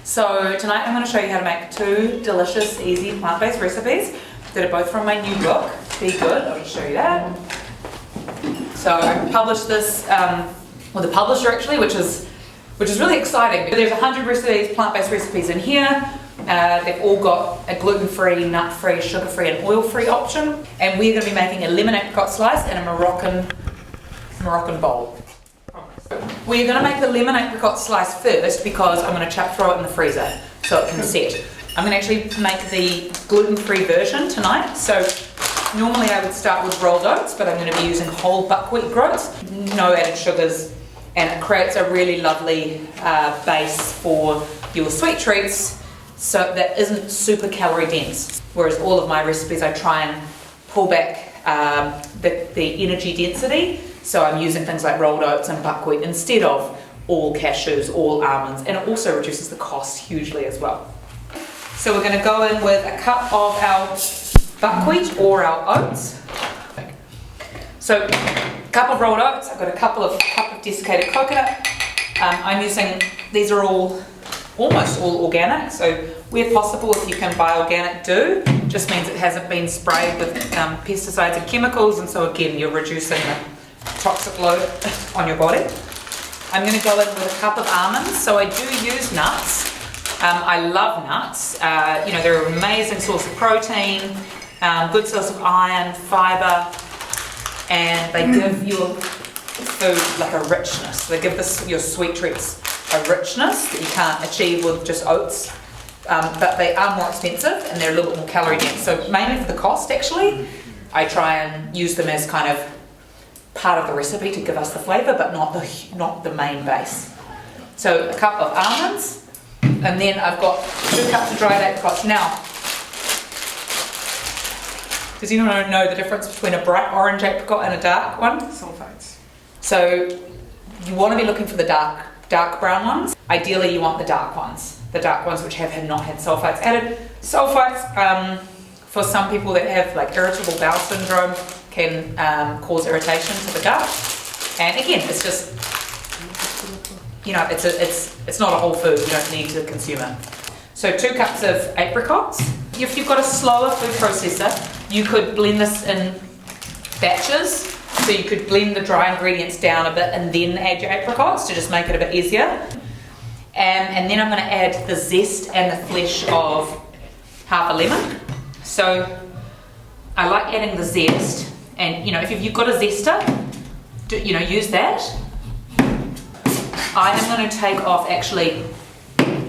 So tonight I'm going to show you how to make 2 delicious, easy plant-based recipes that are both from my new book, Be Good. I'll just show you that. So I published this with a publisher actually, which is really exciting. There's 100 recipes, plant-based recipes in here. They've all got a gluten-free, nut-free, sugar-free and oil-free option. And we're going to be making a lemon apricot slice and a Moroccan bowl. We're going to make the lemon apricot slice first because I'm going to throw it in the freezer so it can set. I'm going to actually make the gluten-free version tonight. So normally I would start with rolled oats, but I'm going to be using whole buckwheat groats, no added sugars, and it creates a really lovely base for your sweet treats, so that isn't super calorie dense. Whereas all of my recipes I try and pull back the energy density, so I'm using things like rolled oats and buckwheat instead of all cashews, all almonds, and it also reduces the cost hugely as well. So we're going to go in with a cup of our buckwheat or our oats. So a cup of rolled oats, I've got a cup of desiccated coconut. I'm using, these are almost all organic, so where possible if you can buy organic do, just means it hasn't been sprayed with pesticides and chemicals, and so again you're reducing the toxic load on your body. I'm going to go in with a cup of almonds, so I do use nuts. I love nuts. They're an amazing source of protein, good source of iron, fibre, and they give your food like a richness. They give your sweet treats a richness that you can't achieve with just oats, but they are more expensive and they're a little bit more calorie dense. So mainly for the cost actually, I try and use them as kind of part of the recipe to give us the flavour, but not the main base. So a cup of almonds, and then I've got 2 cups of dried apricots. Now, does anyone know the difference between a bright orange apricot and a dark one? Sulfites. So you want to be looking for the dark brown ones. Ideally you want the dark ones which have not had sulfites added. Sulfites, for some people that have like irritable bowel syndrome, can cause irritation to the gut. And again, it's just, it's not a whole food, you don't need to consume it. So 2 cups of apricots. If you've got a slower food processor, you could blend this in batches. So you could blend the dry ingredients down a bit and then add your apricots to just make it a bit easier. And then I'm going to add the zest and the flesh of half a lemon. So I like adding the zest, and if you've got a zester, use that. I am going to take off actually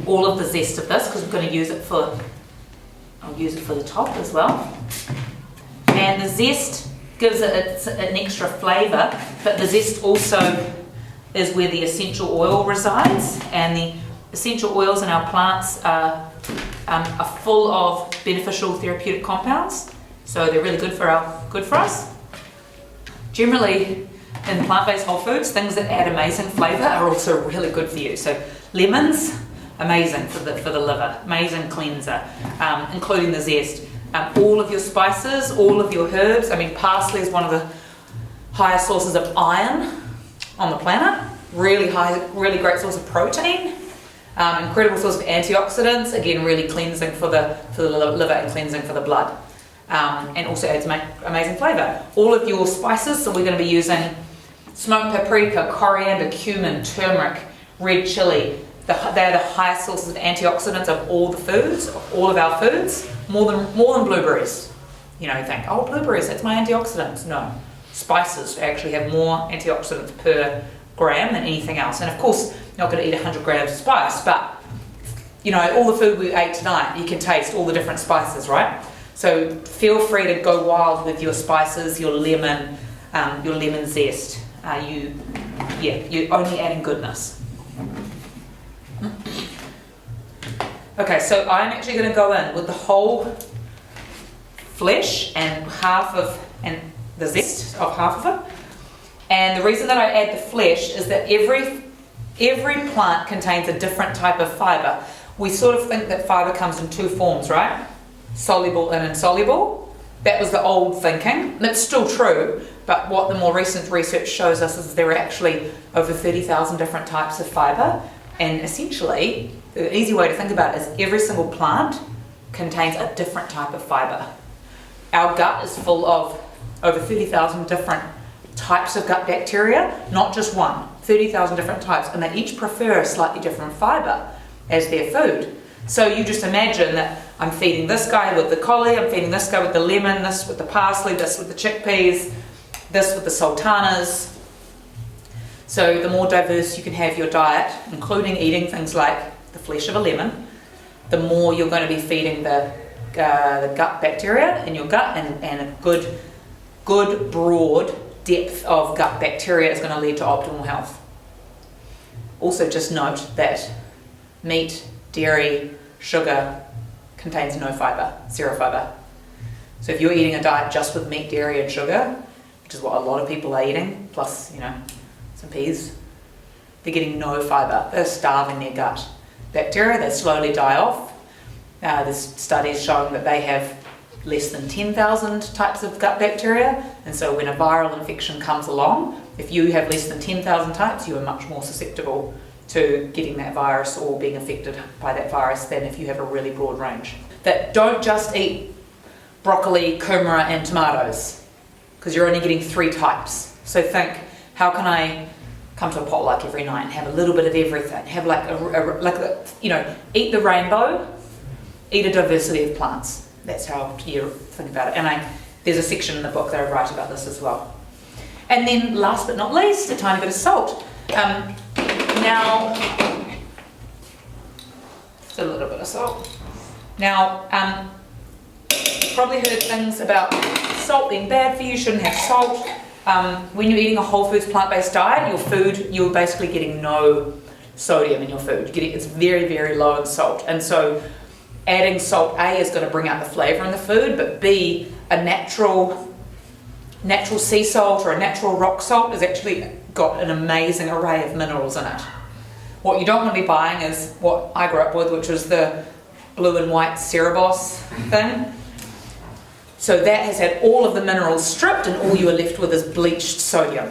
all of the zest of this because I'm going to use it for the top as well. And the zest gives it an extra flavour, but the zest also is where the essential oil resides, and the essential oils in our plants are full of beneficial therapeutic compounds, so they're really good for us. Generally, in plant-based whole foods, things that add amazing flavour are also really good for you. So lemons, amazing for the liver, amazing cleanser, including the zest. All of your spices, all of your herbs. I mean, parsley is one of the highest sources of iron on the planet. Really great source of protein. Incredible source of antioxidants. Again, really cleansing for the liver and cleansing for the blood. And also adds amazing flavour. All of your spices, so we're going to be using smoked paprika, coriander, cumin, turmeric, red chilli. They're the highest sources of antioxidants of all the foods, all of our foods, more than blueberries. You think, oh, blueberries, that's my antioxidants. No, spices actually have more antioxidants per gram than anything else. And of course, you're not going to eat 100 grams of spice, but all the food we ate tonight, you can taste all the different spices, right? So feel free to go wild with your spices, your lemon zest. You're only adding goodness. Okay, so I'm actually going to go in with the whole flesh and the zest of half of it. And the reason that I add the flesh is that every plant contains a different type of fibre. We sort of think that fibre comes in 2 forms, right? Soluble and insoluble. That was the old thinking. It's still true, but what the more recent research shows us is there are actually over 30,000 different types of fibre, and essentially the easy way to think about it is every single plant contains a different type of fibre. Our gut is full of over 30,000 different types of gut bacteria, not just one, 30,000 different types, and they each prefer a slightly different fibre as their food. So you just imagine that I'm feeding this guy with the collie, I'm feeding this guy with the lemon, this with the parsley, this with the chickpeas, this with the sultanas. So the more diverse you can have your diet, including eating things like the flesh of a lemon, the more you're going to be feeding the gut bacteria in your gut, and a good broad depth of gut bacteria is going to lead to optimal health. Also just note that meat, dairy, sugar contains no fibre, zero fibre. So if you're eating a diet just with meat, dairy and sugar, which is what a lot of people are eating, plus, some peas, they're getting no fibre. They're starving their gut bacteria, they slowly die off. There's studies showing that they have less than 10,000 types of gut bacteria, and so when a viral infection comes along, if you have less than 10,000 types, you are much more susceptible to getting that virus or being affected by that virus than if you have a really broad range. That don't just eat broccoli, kumara and tomatoes, because you're only getting 3 types. So think, how can I come to a potluck every night and have a little bit of everything? Have eat the rainbow, eat a diversity of plants. That's how you think about it. And there's a section in the book that I write about this as well. And then last but not least, a tiny bit of salt. Now, just a little bit of salt. Now, you've probably heard things about salt being bad for you, shouldn't have salt. When you're eating a whole foods plant-based diet, you're basically getting no sodium in your food. It's very, very low in salt. And so adding salt, A, is going to bring out the flavour in the food, but B, a natural sea salt or a natural rock salt has actually got an amazing array of minerals in it. What you don't want to be buying is what I grew up with, which was the blue and white Cerebos thing. So that has had all of the minerals stripped, and all you are left with is bleached sodium.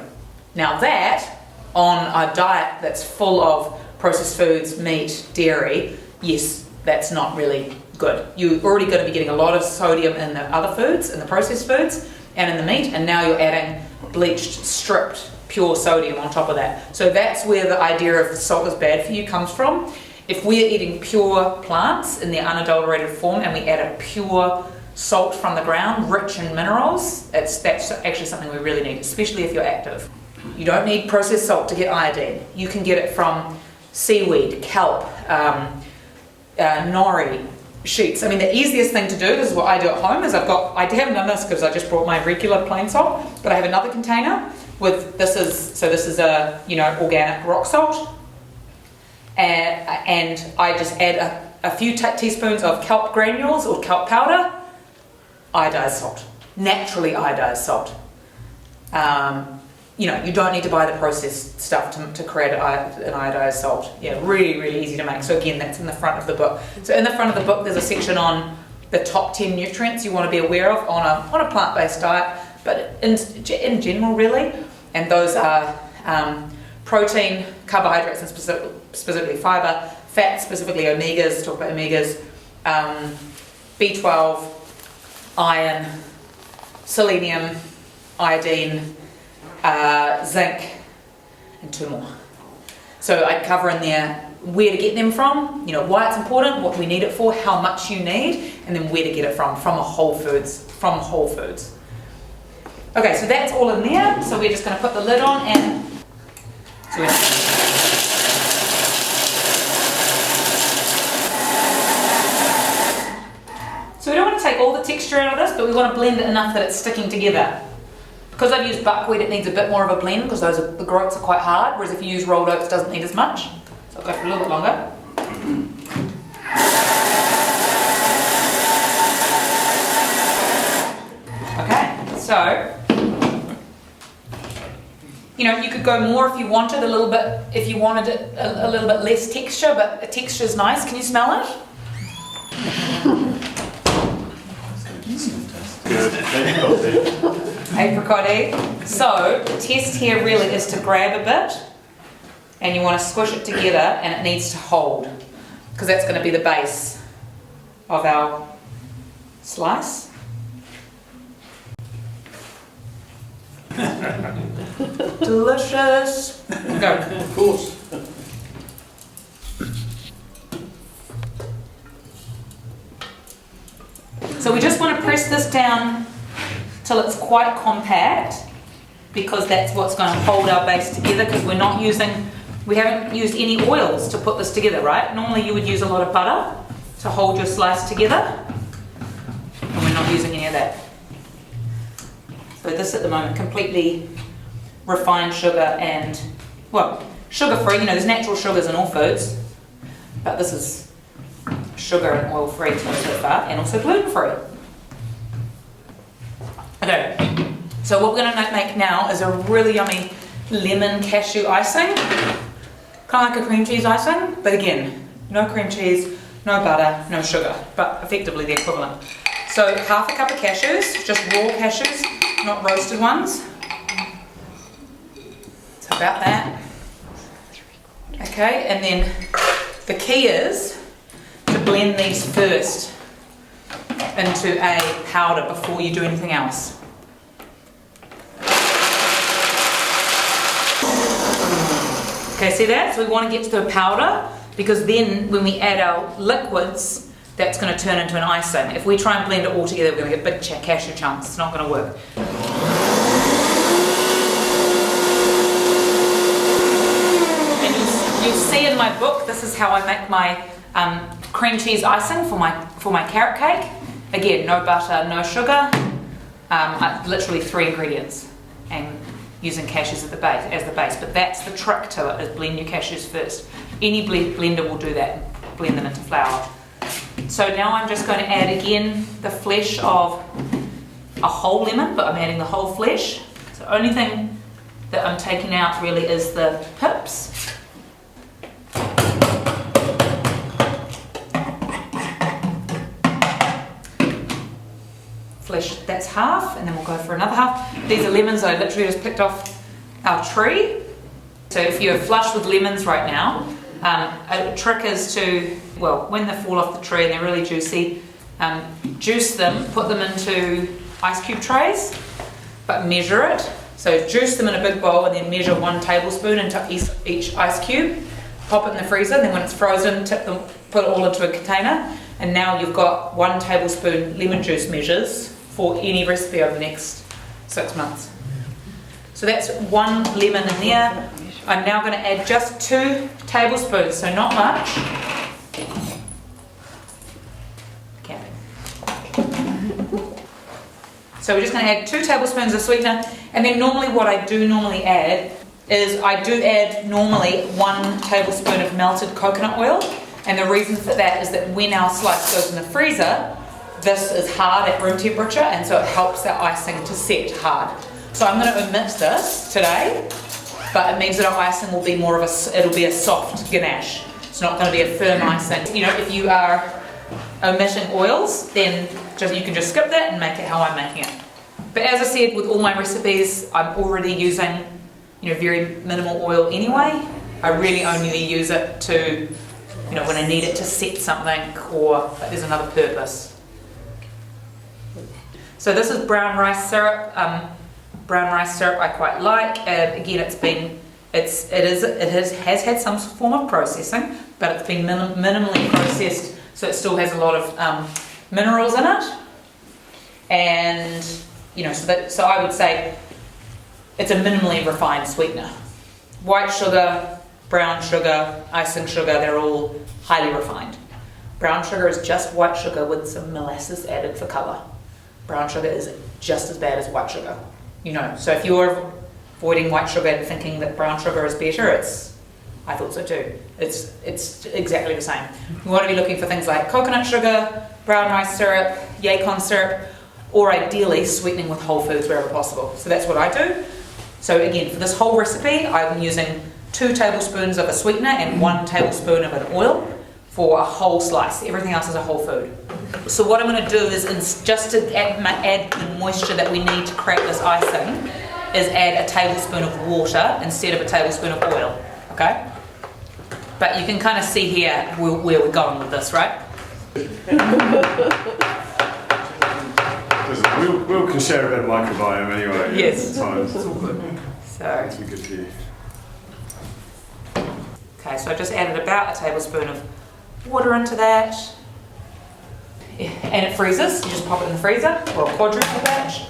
Now that, on a diet that's full of processed foods, meat, dairy, yes, that's not really good. You're already going to be getting a lot of sodium in the other foods, in the processed foods, and in the meat, and now you're adding bleached, stripped, pure sodium on top of that. So that's where the idea of salt is bad for you comes from. If we're eating pure plants in their unadulterated form, and we add a pure salt from the ground, rich in minerals, that's actually something we really need, especially if you're active. You don't need processed salt to get iodine. You can get it from seaweed, kelp, nori, sheets. I mean, the easiest thing to do, this is what I do at home, is I haven't done this because I just brought my regular plain salt, but I have another container with, this is a, organic rock salt, and I just add a few teaspoons of kelp granules or kelp powder, iodized salt, naturally iodized salt. You don't need to buy the processed stuff to create an iodized salt. Yeah, really, really easy to make. So again, that's in the front of the book. So in the front of the book, there's a section on the top 10 nutrients you want to be aware of on a plant-based diet, but in general, really. And those are protein, carbohydrates, and specifically fiber, fat, specifically omegas, talk about omegas, B12, iron, selenium, iodine, zinc, and 2 more. So I cover in there where to get them from, why it's important, what we need it for, how much you need, and then where to get it from a whole foods. Okay, so that's all in there. So we're just going to put the lid on and so we don't want to take all the texture out of this, but we want to blend it enough that it's sticking together. Because I've used buckwheat, it needs a bit more of a blend because the groats are quite hard, whereas if you use rolled oats, it doesn't need as much. So I'll go for a little bit longer. Okay, so you could go more if you wanted a little bit, if you wanted it a little bit less texture, but the texture is nice. Can you smell it? Apricot-y. So the test here really is to grab a bit and you want to squish it together and it needs to hold. because that's going to be the base of our slice. Delicious. Go. Of course. So we just want to press this down till it's quite compact, because that's what's going to hold our base together, because we haven't used any oils to put this together, right? Normally you would use a lot of butter to hold your slice together, and we're not using any of that. So this at the moment, completely refined sugar and, well, sugar-free. You know, there's natural sugars in all foods, but this is sugar and oil-free so far, and also gluten-free. Okay, so what we're going to make now is a really yummy lemon cashew icing, kind of like a cream cheese icing, but again, no cream cheese, no butter, no sugar, but effectively the equivalent. So half a cup of cashews, just raw cashews, not roasted ones. So about that. Okay, and then the key is to blend these first into a powder before you do anything else. Okay, see that? So we want to get to the powder, because then when we add our liquids, that's going to turn into an icing. If we try and blend it all together, we're going to get big cashew chunks. It's not going to work. And you'll see in my book, this is how I make my cream cheese icing for my carrot cake. Again, no butter, no sugar, literally 3 ingredients, and using cashews as the base. But that's the trick to it, is blend your cashews first. Any blender will do that, blend them into flour. So now I'm just going to add again the flesh of a whole lemon, but I'm adding the whole flesh. So the only thing that I'm taking out really is the pips. Flesh, that's half, and then we'll go for another half. These are lemons that I literally just picked off our tree. So if you're flush with lemons right now, a trick is to, well, when they fall off the tree and they're really juicy, juice them, put them into ice cube trays, but measure it. So juice them in a big bowl and then measure 1 tablespoon into each ice cube, pop it in the freezer, and then when it's frozen, put it all into a container, and now you've got 1 tablespoon lemon juice measures for any recipe over the next 6 months. So that's 1 lemon in there. I'm now going to add just 2 tablespoons, so not much. Okay. So we're just going to add 2 tablespoons of sweetener, and then normally what I do normally add is I do add normally 1 tablespoon of melted coconut oil, and the reason for that is that when our slice goes in the freezer, this is hard at room temperature, and so it helps that icing to set hard. So I'm going to omit this today, but it means that our icing will be it'll be a soft ganache. It's not going to be a firm icing. You know, if you are omitting oils, then you can just skip that and make it how I'm making it. But as I said, with all my recipes, I'm already using, very minimal oil anyway. I really only use it to, when I need it to set something or there's another purpose. So this is brown rice syrup. Brown rice syrup I quite like. Again, has had some form of processing, but it's been minimally processed, so it still has a lot of minerals in it. And so I would say it's a minimally refined sweetener. White sugar, brown sugar, icing sugar, they're all highly refined. Brown sugar is just white sugar with some molasses added for colour. Brown sugar is just as bad as white sugar. So if you're avoiding white sugar and thinking that brown sugar is better, I thought so too. It's exactly the same. You want to be looking for things like coconut sugar, brown rice syrup, yacon syrup, or ideally sweetening with whole foods wherever possible. So that's what I do. So again, for this whole recipe, I'm using 2 tablespoons of a sweetener and 1 tablespoon of an oil for a whole slice. Everything else is a whole food. So what I'm going to do is, just to add the moisture that we need to create this icing, is add a tablespoon of water instead of a tablespoon of oil. Okay? But you can kind of see here where we're going with this, right? We'll can share a bit of microbiome anyway. Yes. It's all good. So, It's good here. okay, so I just added about a tablespoon of water into that. Yeah, and it freezes. You just pop it in the freezer, or a quadruple batch.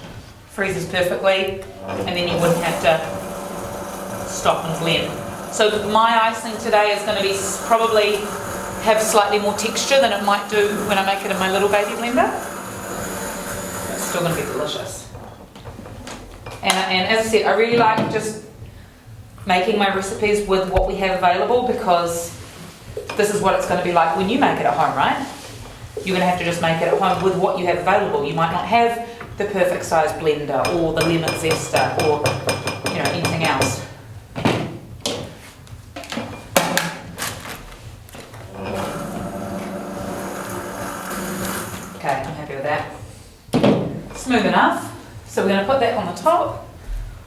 Freezes perfectly, and then you wouldn't have to stop and blend. So my icing today is going to be probably have slightly more texture than it might do when I make it in my little baby blender. It's still going to be delicious. And as I said, I really like just making my recipes with what we have available, because this is what it's going to be like when you make it at home, right? You're going to have to just make it at home with what you have available. You might not have the perfect size blender or the lemon zester or anything else. Okay, I'm happy with that. Smooth enough. So we're going to put that on the top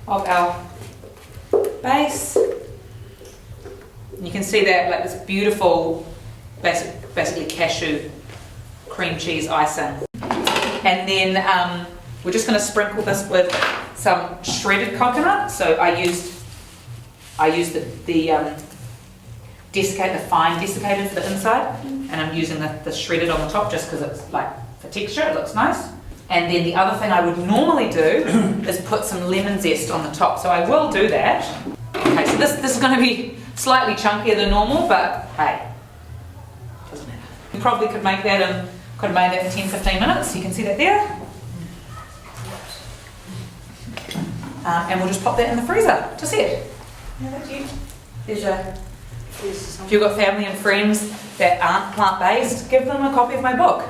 of our base. You can see that, like, this beautiful, basically cashew cream cheese icing. And then we're just going to sprinkle this with some shredded coconut. So I used the fine desiccated for the inside, and I'm using the shredded on the top just because it's like for texture, it looks nice. And then the other thing I would normally do is put some lemon zest on the top. So I will do that. Okay, so this is going to be slightly chunkier than normal, but hey, doesn't matter. You probably could make that in, could have made that in 10-15 minutes. You can see that there. And we'll just pop that in the freezer to set. If you've got family and friends that aren't plant-based, give them a copy of my book.